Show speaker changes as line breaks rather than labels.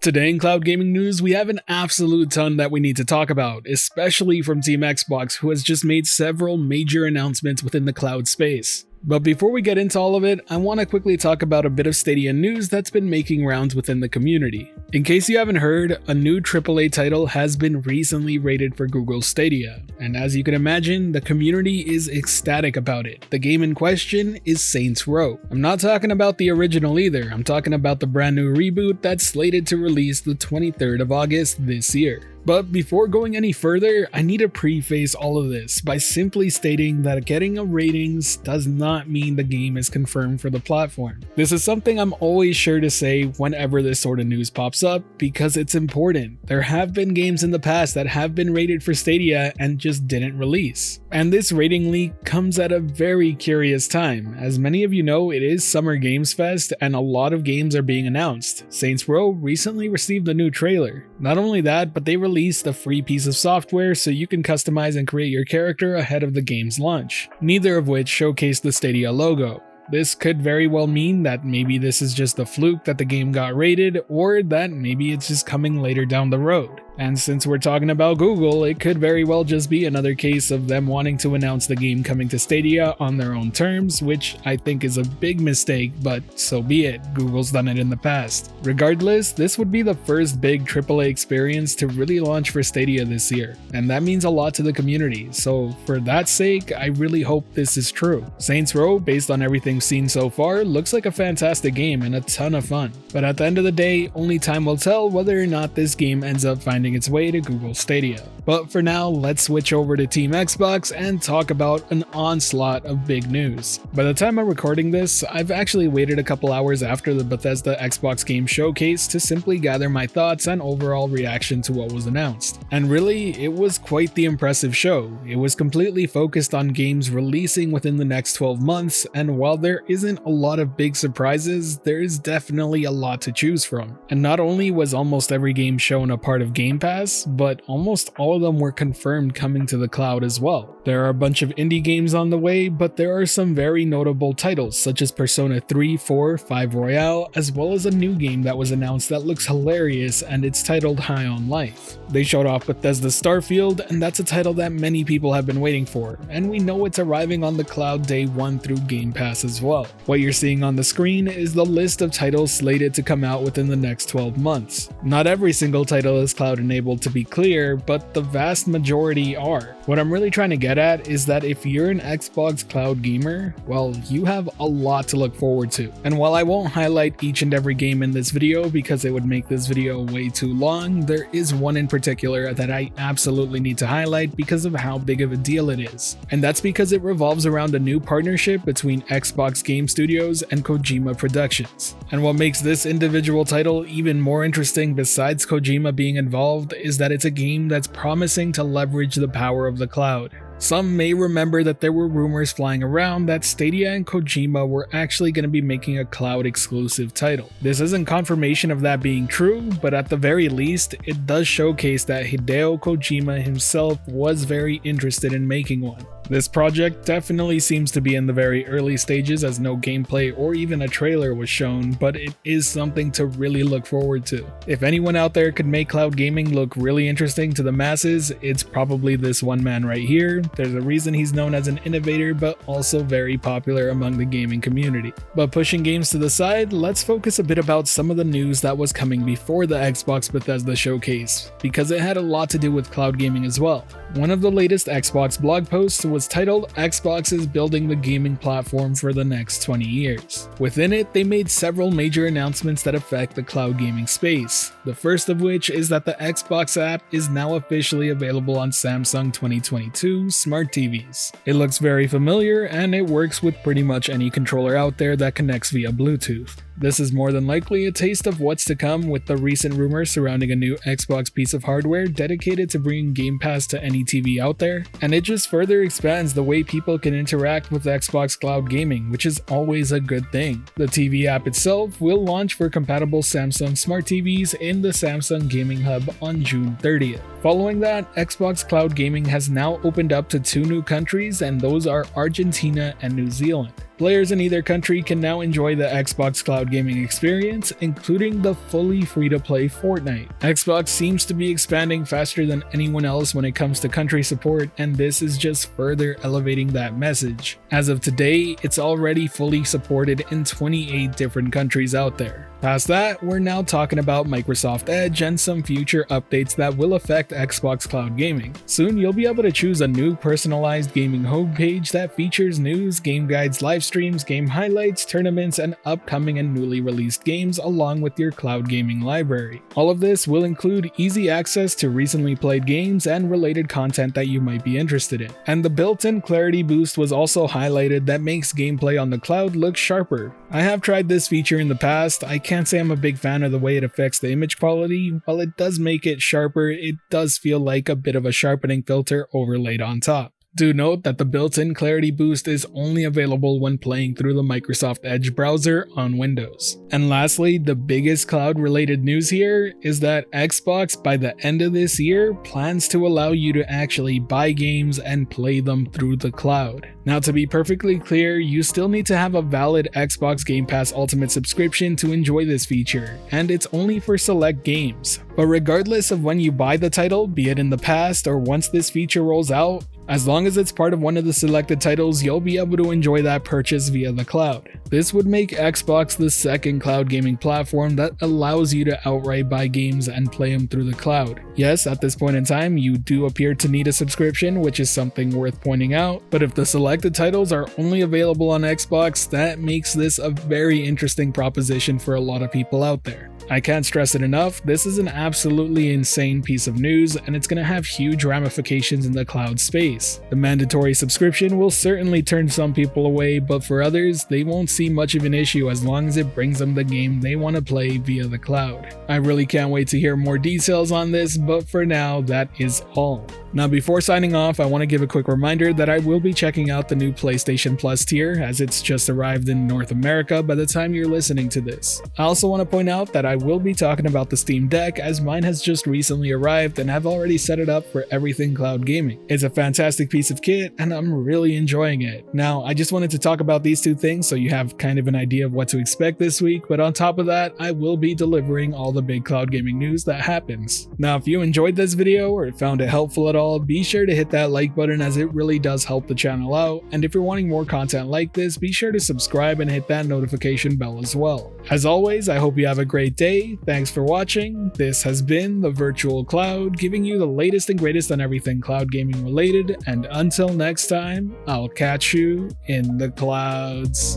Today in cloud gaming news, we have an absolute ton that we need to talk about, especially from Team Xbox, who has just made several major announcements within the cloud space. But before we get into all of it, I want to quickly talk about a bit of Stadia news that's been making rounds within the community. In case you haven't heard, a new AAA title has been recently rated for Google's Stadia, and as you can imagine, the community is ecstatic about it. The game in question is Saints Row. I'm not talking about the original either, I'm talking about the brand new reboot that's slated to release the 23rd of August this year. But before going any further, I need to preface all of this by simply stating that getting a ratings does not mean the game is confirmed for the platform. This is something I'm always sure to say whenever this sort of news pops up because it's important. There have been games in the past that have been rated for Stadia and just didn't release. And this rating leak comes at a very curious time. As many of you know, it is Summer Games Fest and a lot of games are being announced. Saints Row recently received a new trailer. Not only that, but they released a free piece of software so you can customize and create your character ahead of the game's launch, neither of which showcased the Stadia logo. This could very well mean that maybe this is just a fluke that the game got rated, or that maybe it's just coming later down the road. And since we're talking about Google, it could very well just be another case of them wanting to announce the game coming to Stadia on their own terms, which I think is a big mistake, but so be it, Google's done it in the past. Regardless, this would be the first big AAA experience to really launch for Stadia this year, and that means a lot to the community, so for that sake, I really hope this is true. Saints Row, based on everything seen so far, looks like a fantastic game and a ton of fun, but at the end of the day, only time will tell whether or not this game ends up finding its way to Google Stadia. But for now, let's switch over to Team Xbox and talk about an onslaught of big news. By the time I'm recording this, I've actually waited a couple hours after the Bethesda Xbox Game Showcase to simply gather my thoughts and overall reaction to what was announced. And really, it was quite the impressive show. It was completely focused on games releasing within the next 12 months, and while there isn't a lot of big surprises, there is definitely a lot to choose from. And not only was almost every game shown a part of Game Pass, but almost all of them were confirmed coming to the cloud as well. There are a bunch of indie games on the way, but there are some very notable titles such as Persona 3, 4, 5 Royale, as well as a new game that was announced that looks hilarious and it's titled High on Life. They showed off Bethesda's Starfield, and that's a title that many people have been waiting for, and we know it's arriving on the cloud day 1 through Game Pass as well. What you're seeing on the screen is the list of titles slated to come out within the next 12 months. Not every single title is cloud enabled, to be clear, but the vast majority are. What I'm really trying to get at is that if you're an Xbox cloud gamer, well, you have a lot to look forward to. And while I won't highlight each and every game in this video because it would make this video way too long, there is one in particular that I absolutely need to highlight because of how big of a deal it is. And that's because it revolves around a new partnership between Xbox Game Studios and Kojima Productions. And what makes this individual title even more interesting besides Kojima being involved is that it's a game that's promising to leverage the power of the cloud. Some may remember that there were rumors flying around that Stadia and Kojima were actually going to be making a cloud exclusive title. This isn't confirmation of that being true, but at the very least, it does showcase that Hideo Kojima himself was very interested in making one. This project definitely seems to be in the very early stages as no gameplay or even a trailer was shown, but it is something to really look forward to. If anyone out there could make cloud gaming look really interesting to the masses, it's probably this one man right here. There's a reason he's known as an innovator, but also very popular among the gaming community. But pushing games to the side, let's focus a bit about some of the news that was coming before the Xbox Bethesda showcase, because it had a lot to do with cloud gaming as well. One of the latest Xbox blog posts was titled "Xbox is building the gaming platform for the next 20 years. Within it, they made several major announcements that affect the cloud gaming space. The first of which is that the Xbox app is now officially available on Samsung 2022 smart TVs. It looks very familiar and it works with pretty much any controller out there that connects via Bluetooth. This is more than likely a taste of what's to come with the recent rumors surrounding a new Xbox piece of hardware dedicated to bringing Game Pass to any TV out there, and it just further expands the way people can interact with Xbox Cloud Gaming, which is always a good thing. The TV app itself will launch for compatible Samsung smart TVs in the Samsung Gaming Hub on June 30th. Following that, Xbox Cloud Gaming has now opened up to 2 new countries, and those are Argentina and New Zealand. Players in either country can now enjoy the Xbox Cloud Gaming experience, including the fully free-to-play Fortnite. Xbox seems to be expanding faster than anyone else when it comes to country support, and this is just further elevating that message. As of today, it's already fully supported in 28 different countries out there. Past that, we're now talking about Microsoft Edge and some future updates that will affect Xbox Cloud Gaming. Soon, you'll be able to choose a new personalized gaming homepage that features news, game guides, live streams, game highlights, tournaments, and upcoming and newly released games along with your cloud gaming library. All of this will include easy access to recently played games and related content that you might be interested in. And the built-in clarity boost was also highlighted that makes gameplay on the cloud look sharper. I have tried this feature in the past. I can't say I'm a big fan of the way it affects the image quality. While it does make it sharper, it does feel like a bit of a sharpening filter overlaid on top. Do note that the built-in clarity boost is only available when playing through the Microsoft Edge browser on Windows. And lastly, the biggest cloud-related news here is that Xbox, by the end of this year, plans to allow you to actually buy games and play them through the cloud. Now, to be perfectly clear, you still need to have a valid Xbox Game Pass Ultimate subscription to enjoy this feature, and it's only for select games. But regardless of when you buy the title, be it in the past or once this feature rolls out, as long as it's part of one of the selected titles, you'll be able to enjoy that purchase via the cloud. This would make Xbox the second cloud gaming platform that allows you to outright buy games and play them through the cloud. Yes, at this point in time, you do appear to need a subscription, which is something worth pointing out, but if the selected titles are only available on Xbox, that makes this a very interesting proposition for a lot of people out there. I can't stress it enough, this is an absolutely insane piece of news, and it's going to have huge ramifications in the cloud space. The mandatory subscription will certainly turn some people away, but for others, they won't see much of an issue as long as it brings them the game they want to play via the cloud. I really can't wait to hear more details on this, but for now, that is all. Now, before signing off, I want to give a quick reminder that I will be checking out the new PlayStation Plus tier, as it's just arrived in North America by the time you're listening to this. I also want to point out that I will be talking about the Steam Deck, as mine has just recently arrived and I've already set it up for everything cloud gaming. It's a fantastic piece of kit and I'm really enjoying it. Now, I just wanted to talk about these two things so you have kind of an idea of what to expect this week, but on top of that, I will be delivering all the big cloud gaming news that happens. Now, if you enjoyed this video or found it helpful at all, be sure to hit that like button as it really does help the channel out, and if you're wanting more content like this, be sure to subscribe and hit that notification bell as well. As always, I hope you have a great day. Thanks for watching. This has been the Virtual Cloud, giving you the latest and greatest on everything cloud gaming related, and until next time, I'll catch you in the clouds.